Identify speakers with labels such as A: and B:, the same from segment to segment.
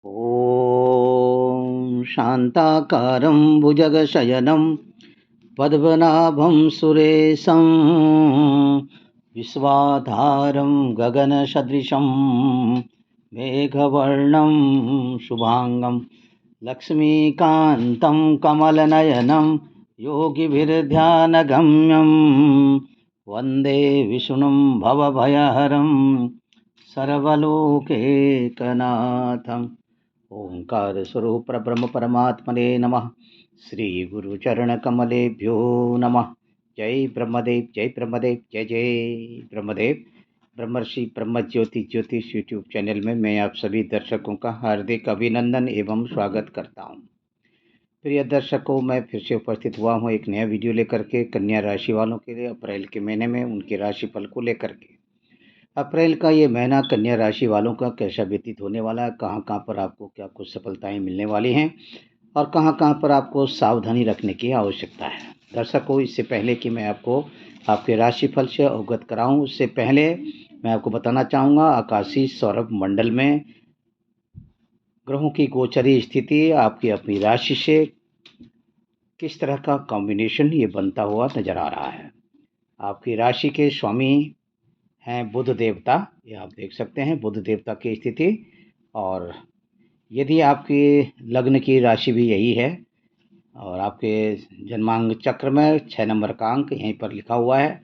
A: ॐ शान्ताकारं भुजगशयनं पद्मनाभं सुरेशं विश्वाधारं गगनसदृशं मेघवर्णं शुभांगं लक्ष्मीकान्तं कमलनयनं योगिभिर्ध्यानगम्यं वन्दे विष्णुं भवभयहरं सर्वलोकैकनाथम्। ओंकार स्वरूप ब्रह्म परमात्मने नमः। श्री गुरु चरण कमलेभ्यो नमः। जय ब्रह्मदेव, जय ब्रह्मदेव, जय जय ब्रह्मदेव। ब्रह्मर्षि ब्रह्म ज्योति ज्योतिष यूट्यूब चैनल में मैं आप सभी दर्शकों का हार्दिक अभिनंदन एवं स्वागत करता हूं। प्रिय दर्शकों, मैं फिर से उपस्थित हुआ हूं एक नया वीडियो लेकर के कन्या राशि वालों के लिए अप्रैल के महीने में उनके राशिफल को लेकर के। अप्रैल का ये महीना कन्या राशि वालों का कैसा व्यतीत होने वाला है, कहाँ कहाँ पर आपको क्या कुछ सफलताएं मिलने वाली हैं और कहाँ कहाँ पर आपको सावधानी रखने की आवश्यकता है। दर्शकों, इससे पहले कि मैं आपको आपके राशिफल से अवगत कराऊं, उससे पहले मैं आपको बताना चाहूँगा आकाशीय सौरभ मंडल में ग्रहों की गोचरी स्थिति आपकी अपनी राशि से किस तरह का कॉम्बिनेशन ये बनता हुआ नजर आ रहा है। आपकी राशि के स्वामी हैं बुध देवता, ये आप देख सकते हैं बुध देवता की स्थिति। और यदि आपके लग्न की राशि भी यही है और आपके जन्मांग चक्र में 6 नंबर का अंक यहीं पर लिखा हुआ है,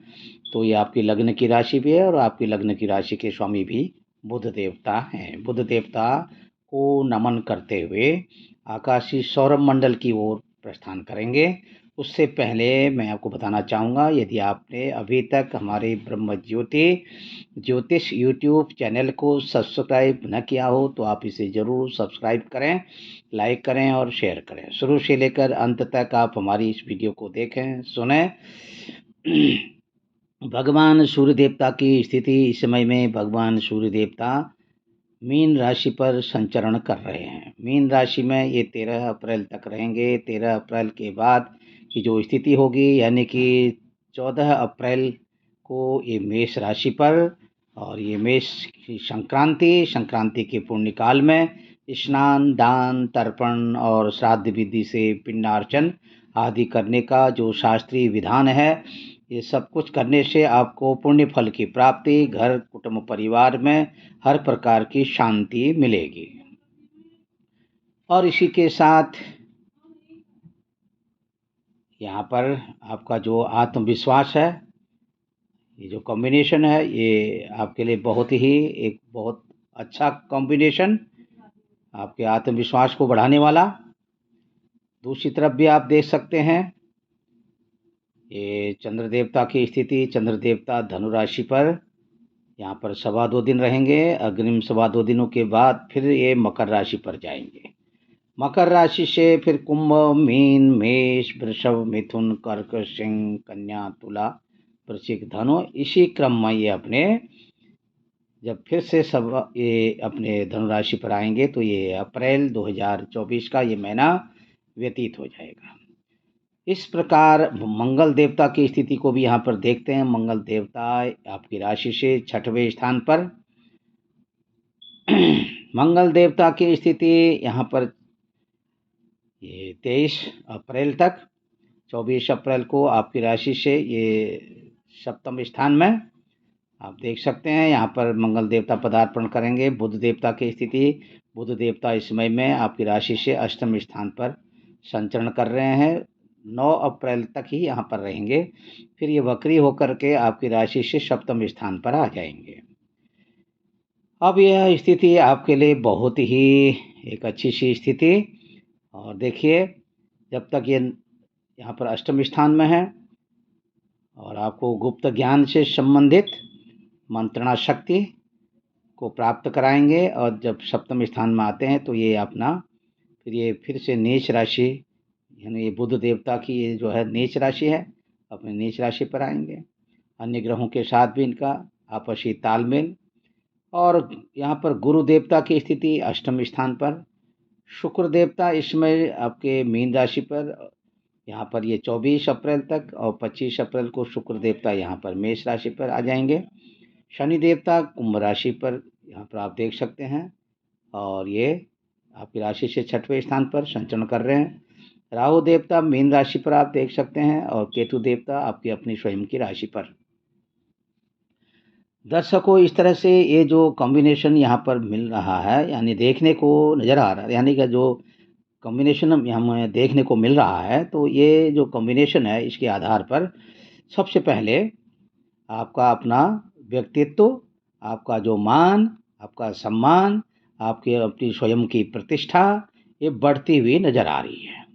A: तो ये आपकी लग्न की राशि भी है और आपकी लग्न की राशि के स्वामी भी बुध देवता हैं। बुध देवता को नमन करते हुए आकाशीय सौरभ मंडल की ओर प्रस्थान करेंगे। उससे पहले मैं आपको बताना चाहूँगा, यदि आपने अभी तक हमारे ब्रह्म ज्योतिष यूट्यूब चैनल को सब्सक्राइब न किया हो तो आप इसे ज़रूर सब्सक्राइब करें, लाइक करें और शेयर करें। शुरू से लेकर अंत तक आप हमारी इस वीडियो को देखें, सुनें। भगवान सूर्य देवता की स्थिति इस समय में भगवान सूर्य देवता मीन राशि पर संचरण कर रहे हैं। मीन राशि में ये 13 अप्रैल तक रहेंगे। 13 अप्रैल के बाद की जो स्थिति होगी, यानी कि 14 अप्रैल को ये मेष राशि पर, और ये मेष की संक्रांति के पुण्यकाल में स्नान, दान, तर्पण और श्राद्ध विधि से पिंडार्चन आदि करने का जो शास्त्रीय विधान है, ये सब कुछ करने से आपको पुण्य फल की प्राप्ति, घर कुटुंब परिवार में हर प्रकार की शांति मिलेगी। और इसी के साथ यहाँ पर आपका जो आत्मविश्वास है, ये जो कॉम्बिनेशन है, ये आपके लिए बहुत अच्छा कॉम्बिनेशन, आपके आत्मविश्वास को बढ़ाने वाला। दूसरी तरफ भी आप देख सकते हैं ये चंद्र देवता की स्थिति। चंद्र देवता धनु राशि पर यहाँ पर 2.25 दिन रहेंगे। अग्रिम 2.25 दिनों के बाद फिर ये मकर राशि पर जाएंगे। मकर राशि से फिर कुंभ, मीन, मेष, वृषभ, मिथुन, कर्क, सिंह, कन्या, तुला, वृश्चिक, धनु, इसी क्रम में ये जब फिर से सब ये अपने धनु राशि पर आएंगे तो ये अप्रैल 2024 का ये महीना व्यतीत हो जाएगा। इस प्रकार मंगल देवता की स्थिति को भी यहाँ पर देखते हैं। मंगल देवता आपकी राशि से 6वें स्थान पर। मंगल देवता की स्थिति यहाँ पर ये 23 अप्रैल तक, 24 अप्रैल को आपकी राशि से ये 7वें स्थान में आप देख सकते हैं। यहाँ पर मंगल देवता पदार्पण करेंगे। बुध देवता की स्थिति, बुध देवता इस समय में आपकी राशि से 8वें स्थान पर संचरण कर रहे हैं। 9 अप्रैल तक ही यहाँ पर रहेंगे, फिर ये वक्री होकर के आपकी राशि से 7वें स्थान पर आ जाएंगे। अब यह स्थिति आपके लिए बहुत ही एक अच्छी सी स्थिति। और देखिए, जब तक ये यहाँ पर 8वें स्थान में है और आपको गुप्त ज्ञान से संबंधित मंत्रणा शक्ति को प्राप्त कराएंगे, और जब 7वें स्थान में आते हैं तो ये अपना फिर से नीच राशि, यानी ये बुध देवता की ये जो है नीच राशि है, अपने नीच राशि पर आएंगे। अन्य ग्रहों के साथ भी इनका आपसी तालमेल। और यहाँ पर गुरु देवता की स्थिति 8वें स्थान पर। शुक्र देवता इसमें आपके मीन राशि पर, यहाँ पर ये 24 अप्रैल तक, और 25 अप्रैल को शुक्र देवता यहाँ पर मेष राशि पर आ जाएंगे। शनि देवता कुंभ राशि पर यहाँ पर आप देख सकते हैं, और ये आपकी राशि से 6वें स्थान पर संचरण कर रहे हैं। राहु देवता मीन राशि पर आप देख सकते हैं और केतु देवता आपकी अपनी स्वयं की राशि पर। दर्शकों, इस तरह से ये जो कॉम्बिनेशन यहाँ पर मिल रहा है, यानी देखने को नज़र आ रहा है, यानी कि जो कॉम्बिनेशन हमें देखने को मिल रहा है, तो ये जो कॉम्बिनेशन है इसके आधार पर सबसे पहले आपका अपना व्यक्तित्व, आपका जो मान, आपका सम्मान, आपकी अपनी स्वयं की प्रतिष्ठा, ये बढ़ती हुई नज़र आ रही है।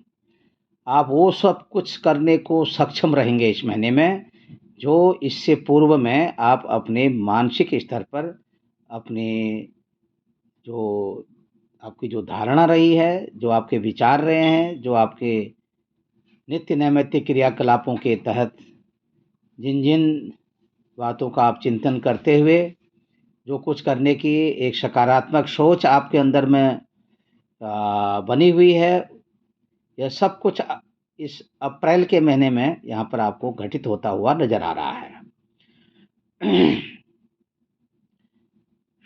A: आप वो सब कुछ करने को सक्षम रहेंगे इस महीने में, जो इससे पूर्व में आप अपने मानसिक स्तर पर अपने जो आपकी जो धारणा रही है, जो आपके विचार रहे हैं, जो आपके नित्य नैमित्तिक क्रियाकलापों के तहत जिन बातों का आप चिंतन करते हुए जो कुछ करने की एक सकारात्मक सोच आपके अंदर में बनी हुई है, यह सब कुछ इस अप्रैल के महीने में यहाँ पर आपको घटित होता हुआ नजर आ रहा है।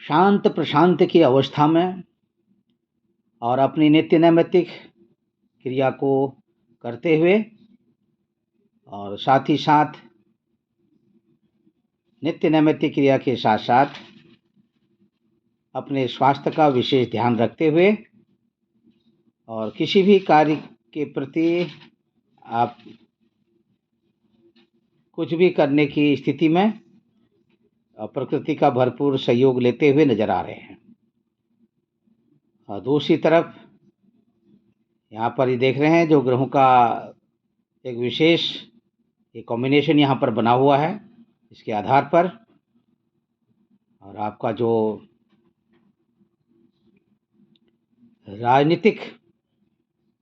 A: शांत प्रशांत की अवस्था में और अपनी नित्य नैमित्तिक क्रिया को करते हुए और साथ ही साथ नित्य नैमित्तिक क्रिया के साथ साथ अपने स्वास्थ्य का विशेष ध्यान रखते हुए और किसी भी कार्य के प्रति आप कुछ भी करने की स्थिति में प्रकृति का भरपूर सहयोग लेते हुए नजर आ रहे हैं। और दूसरी तरफ यहाँ पर ये देख रहे हैं जो ग्रहों का एक विशेष एक कॉम्बिनेशन यहाँ पर बना हुआ है, इसके आधार पर और आपका जो राजनीतिक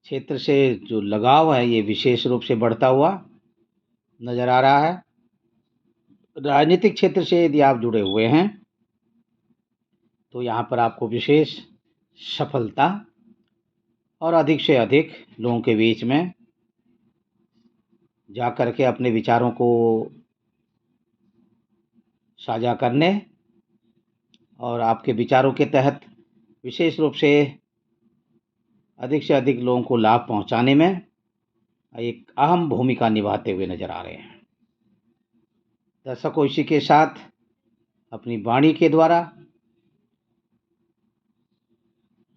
A: क्षेत्र से जो लगाव है ये विशेष रूप से बढ़ता हुआ नज़र आ रहा है। राजनीतिक क्षेत्र से यदि आप जुड़े हुए हैं तो यहाँ पर आपको विशेष सफलता और अधिक से अधिक लोगों के बीच में जा कर के अपने विचारों को साझा करने और आपके विचारों के तहत विशेष रूप से अधिक लोगों को लाभ पहुंचाने में एक अहम भूमिका निभाते हुए नजर आ रहे हैं। दर्शकों, इसी के साथ अपनी वाणी के द्वारा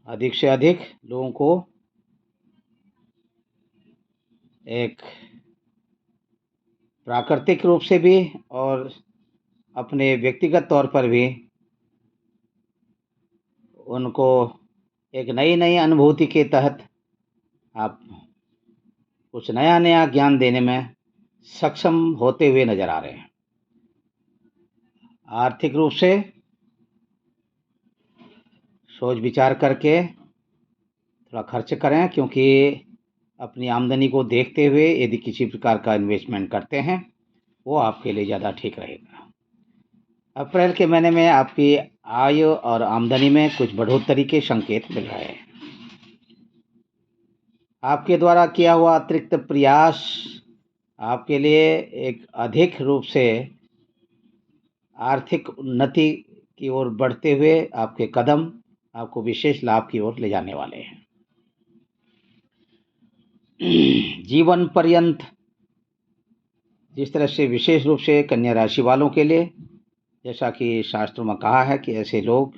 A: अधिक से अधिक लोगों को एक प्राकृतिक रूप से भी और अपने व्यक्तिगत तौर पर भी उनको एक नई अनुभूति के तहत आप कुछ नया ज्ञान देने में सक्षम होते हुए नजर आ रहे हैं। आर्थिक रूप से सोच विचार करके थोड़ा खर्च करें, क्योंकि अपनी आमदनी को देखते हुए यदि किसी प्रकार का इन्वेस्टमेंट करते हैं वो आपके लिए ज़्यादा ठीक रहेगा। अप्रैल के महीने में आपकी आय और आमदनी में कुछ बढ़ोतरी के संकेत मिल रहे हैं। आपके द्वारा किया हुआ अतिरिक्त प्रयास आपके लिए एक अधिक रूप से आर्थिक उन्नति की ओर बढ़ते हुए आपके कदम आपको विशेष लाभ की ओर ले जाने वाले हैं। जीवन पर्यंत जिस तरह से विशेष रूप से कन्या राशि वालों के लिए, जैसा कि शास्त्रों में कहा है कि ऐसे लोग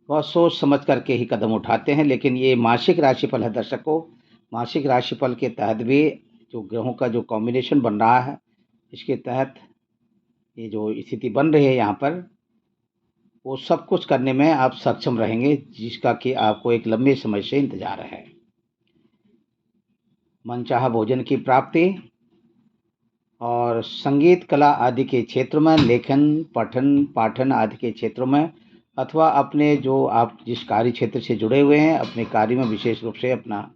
A: बहुत सोच समझ करके ही कदम उठाते हैं, लेकिन ये मासिक राशिफल है दर्शकों। मासिक राशिफल के तहत भी जो ग्रहों का जो कॉम्बिनेशन बन रहा है, इसके तहत ये जो स्थिति बन रही है यहाँ पर, वो सब कुछ करने में आप सक्षम रहेंगे जिसका कि आपको एक लंबे समय से इंतजार है। मनचाहा भोजन की प्राप्ति और संगीत कला आदि के क्षेत्र में, लेखन पठन पाठन आदि के क्षेत्रों में, अथवा अपने जो आप जिस कार्य क्षेत्र से जुड़े हुए हैं अपने कार्य में विशेष रूप से अपना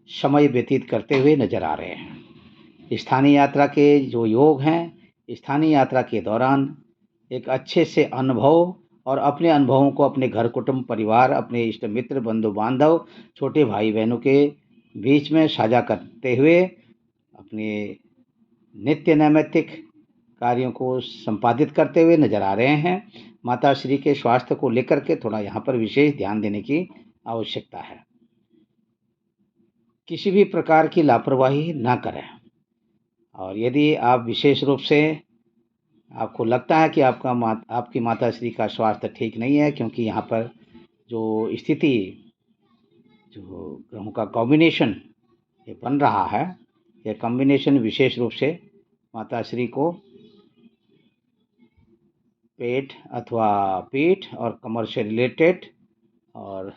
A: समय व्यतीत करते हुए नजर आ रहे हैं। स्थानीय यात्रा के जो योग हैं, स्थानीय यात्रा के दौरान एक अच्छे से अनुभव और अपने अनुभवों को अपने घर कुटुंब परिवार, अपने इष्ट मित्र बंधु बांधव, छोटे भाई बहनों के बीच में साझा करते हुए अपने नित्य नैमित्तिक कार्यों को संपादित करते हुए नजर आ रहे हैं। माता श्री के स्वास्थ्य को लेकर के थोड़ा यहाँ पर विशेष ध्यान देने की आवश्यकता है। किसी भी प्रकार की लापरवाही ना करें। और यदि आप विशेष रूप से आपको लगता है कि आपकी माताश्री का स्वास्थ्य ठीक नहीं है, क्योंकि यहाँ पर जो स्थिति, जो ग्रहों का कॉम्बिनेशन ये बन रहा है, यह कॉम्बिनेशन विशेष रूप से माताश्री को पेट अथवा पीठ और कमर से रिलेटेड और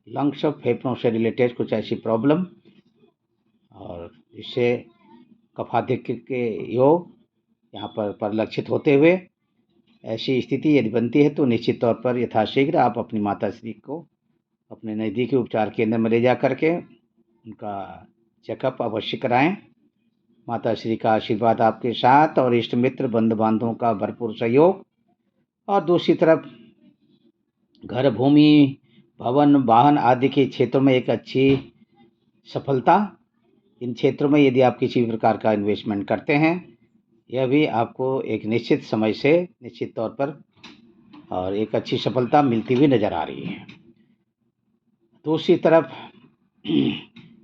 A: लंग्स और फेफड़ों से रिलेटेड कुछ ऐसी प्रॉब्लम, और इससे कफाधिक्य के योग यहाँ पर परिलक्षित होते हुए ऐसी स्थिति यदि बनती है तो निश्चित तौर पर यथाशीघ्र आप अपनी माताश्री को अपने नज़दीकी उपचार केंद्र में ले जा करके उनका चेकअप अवश्य कराएं। माताश्री का आशीर्वाद आपके साथ और इष्ट मित्र बंधु बांधवों का भरपूर सहयोग, और दूसरी तरफ घर, भूमि, भवन, वाहन आदि के क्षेत्रों में एक अच्छी सफलता। इन क्षेत्रों में यदि आप किसी भी प्रकार का इन्वेस्टमेंट करते हैं, यह भी आपको एक निश्चित समय से निश्चित तौर पर और एक अच्छी सफलता मिलती हुई नज़र आ रही है। दूसरी तरफ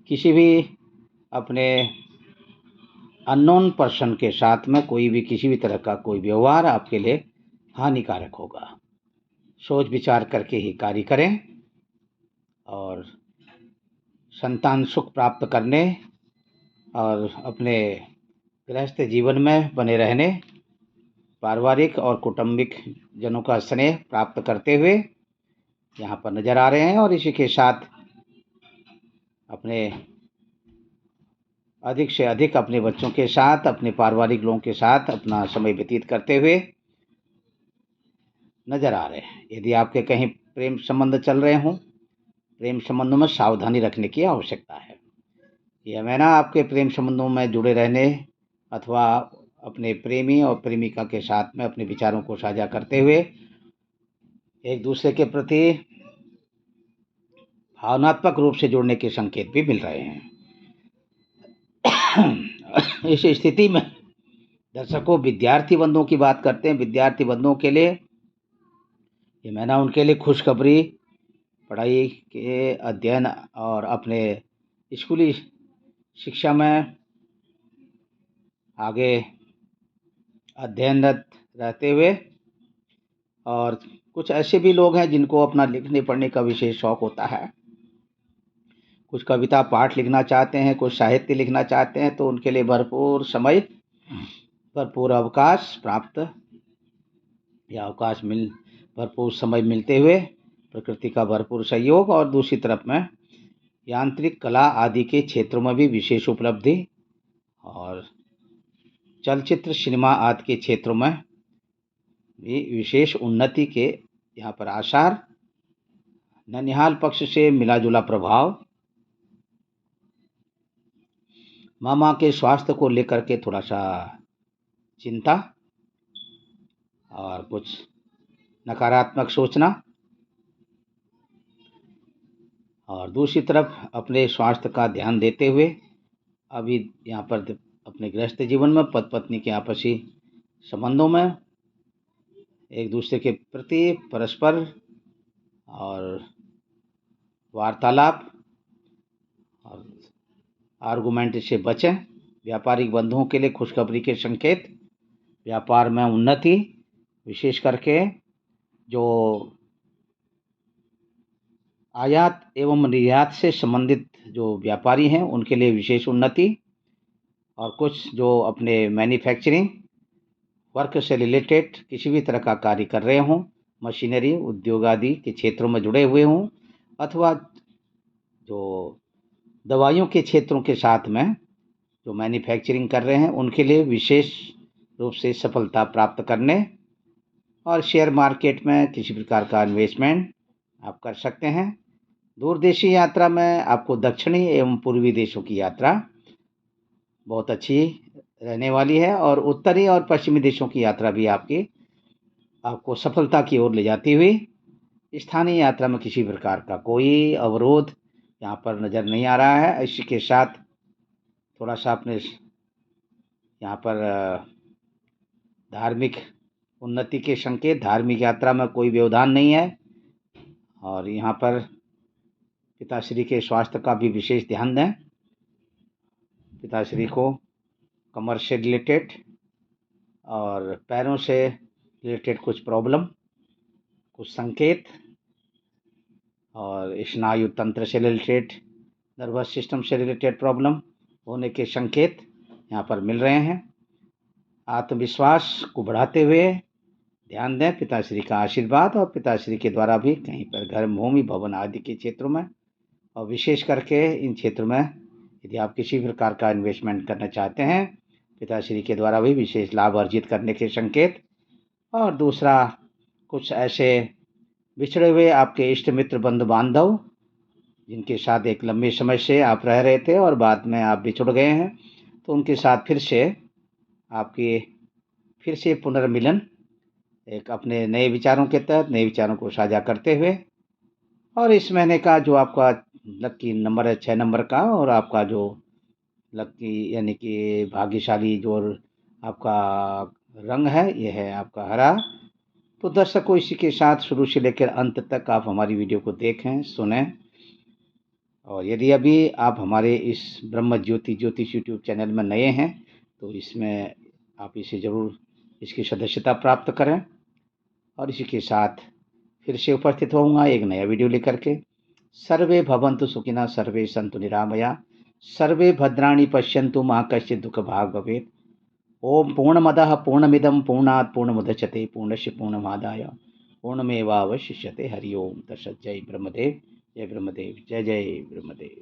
A: किसी भी अपने अननोन पर्सन के साथ में कोई भी किसी भी तरह का कोई व्यवहार आपके लिए हानिकारक होगा। सोच विचार करके ही कार्य करें और संतान सुख प्राप्त करने और अपने गृहस्थ जीवन में बने रहने, पारिवारिक और कौटुंबिक जनों का स्नेह प्राप्त करते हुए यहाँ पर नज़र आ रहे हैं। और इसी के साथ अपने अधिक से अधिक अपने बच्चों के साथ, अपने पारिवारिक लोगों के साथ अपना समय व्यतीत करते हुए नज़र आ रहे हैं। यदि आपके कहीं प्रेम संबंध चल रहे हों, प्रेम संबंधों में सावधानी रखने की आवश्यकता है। यह महीना आपके प्रेम संबंधों में जुड़े रहने अथवा अपने प्रेमी और प्रेमिका के साथ में अपने विचारों को साझा करते हुए एक दूसरे के प्रति भावनात्मक रूप से जुड़ने के संकेत भी मिल रहे हैं। इस स्थिति में दर्शकों, विद्यार्थी बंधुओं की बात करते हैं। विद्यार्थी बंधुओं के लिए ये महीना उनके लिए खुशखबरी, पढ़ाई के अध्ययन और अपने स्कूली शिक्षा में आगे अध्ययनरत रहते हुए, और कुछ ऐसे भी लोग हैं जिनको अपना लिखने पढ़ने का विशेष शौक होता है, कुछ कविता पाठ लिखना चाहते हैं, कुछ साहित्य लिखना चाहते हैं, तो उनके लिए भरपूर समय, भरपूर अवकाश प्राप्त या भरपूर समय मिलते हुए प्रकृति का भरपूर सहयोग, और दूसरी तरफ में यांत्रिक कला आदि के क्षेत्रों में भी विशेष उपलब्धि और चलचित्र सिनेमा आदि के क्षेत्रों में भी विशेष उन्नति के यहाँ पर आसार। ननिहाल पक्ष से मिला जुला प्रभाव, मामा के स्वास्थ्य को लेकर के थोड़ा सा चिंता और कुछ नकारात्मक सोचना, और दूसरी तरफ अपने स्वास्थ्य का ध्यान देते हुए अभी यहाँ पर अपने गृहस्थ जीवन में पति पत्नी के आपसी संबंधों में एक दूसरे के प्रति परस्पर और वार्तालाप और आर्गुमेंट से बचें। व्यापारिक बंधुओं के लिए खुशखबरी के संकेत, व्यापार में उन्नति, विशेष करके जो आयात एवं निर्यात से संबंधित जो व्यापारी हैं उनके लिए विशेष उन्नति, और कुछ जो अपने मैन्युफैक्चरिंग वर्क से रिलेटेड किसी भी तरह का कार्य कर रहे हों, मशीनरी उद्योग आदि के क्षेत्रों में जुड़े हुए हों, अथवा जो दवाइयों के क्षेत्रों के साथ में जो मैन्युफैक्चरिंग कर रहे हैं, उनके लिए विशेष रूप से सफलता प्राप्त करने, और शेयर मार्केट में किसी प्रकार का इन्वेस्टमेंट आप कर सकते हैं। दूरदेशी यात्रा में आपको दक्षिणी एवं पूर्वी देशों की यात्रा बहुत अच्छी रहने वाली है, और उत्तरी और पश्चिमी देशों की यात्रा भी आपको सफलता की ओर ले जाती हुई। स्थानीय यात्रा में किसी प्रकार का कोई अवरोध यहाँ पर नज़र नहीं आ रहा है। इसी के साथ थोड़ा सा अपने यहाँ पर धार्मिक उन्नति के संकेत, धार्मिक यात्रा में कोई व्यवधान नहीं है, और यहाँ पर पिताश्री के स्वास्थ्य का भी विशेष ध्यान दें। पिताश्री को कमर से रिलेटेड और पैरों से रिलेटेड कुछ प्रॉब्लम, कुछ संकेत और स्नायु तंत्र से रिलेटेड, नर्वस सिस्टम से रिलेटेड प्रॉब्लम होने के संकेत यहाँ पर मिल रहे हैं। आत्मविश्वास को बढ़ाते हुए ध्यान दें पिताश्री का आशीर्वाद और पिताश्री के द्वारा भी कहीं पर घर, भूमि, भवन आदि के क्षेत्रों में, और विशेष करके इन क्षेत्रों में यदि आप किसी प्रकार का इन्वेस्टमेंट करना चाहते हैं, पिताश्री के द्वारा भी विशेष लाभ अर्जित करने के संकेत। और दूसरा, कुछ ऐसे बिछड़े हुए आपके इष्ट मित्र बंधु बांधव जिनके साथ एक लंबे समय से आप रह रहे थे और बाद में आप बिछुड़ गए हैं, तो उनके साथ फिर से पुनर्मिलन, एक अपने नए विचारों के तहत नए विचारों को साझा करते हुए। और इस महीने का जो आपका लकी नंबर है 6 नंबर का, और आपका जो लकी यानी कि भाग्यशाली जो आपका रंग है, ये है आपका हरा। तो दर्शकों, इसी के साथ शुरू से लेकर अंत तक आप हमारी वीडियो को देखें, सुनें। और यदि अभी आप हमारे इस ब्रह्म ज्योति ज्योतिष यूट्यूब चैनल में नए हैं, तो इसमें आप इसे ज़रूर इसकी सदस्यता प्राप्त करें। और इसी के साथ फिर से उपस्थित होऊंगा एक नया वीडियो लेकर के। सर्वे भवन्तु सुखिनः, सर्वे सन्तु निरामया, सर्वे भद्राणि पश्यन्तु मा कश्चित् दुःख भाग् भवेत्। ओम पूर्णमदः पूर्णमिदं पूर्णात् पूर्णमुदच्यते पूर्णस्य पूर्णमादाय पूर्णमेवावशिष्यते। हरि ओम तत्सत्। जय ब्रह्मदेव, जय ब्रह्मदेव, जय जय ब्रह्मदेव।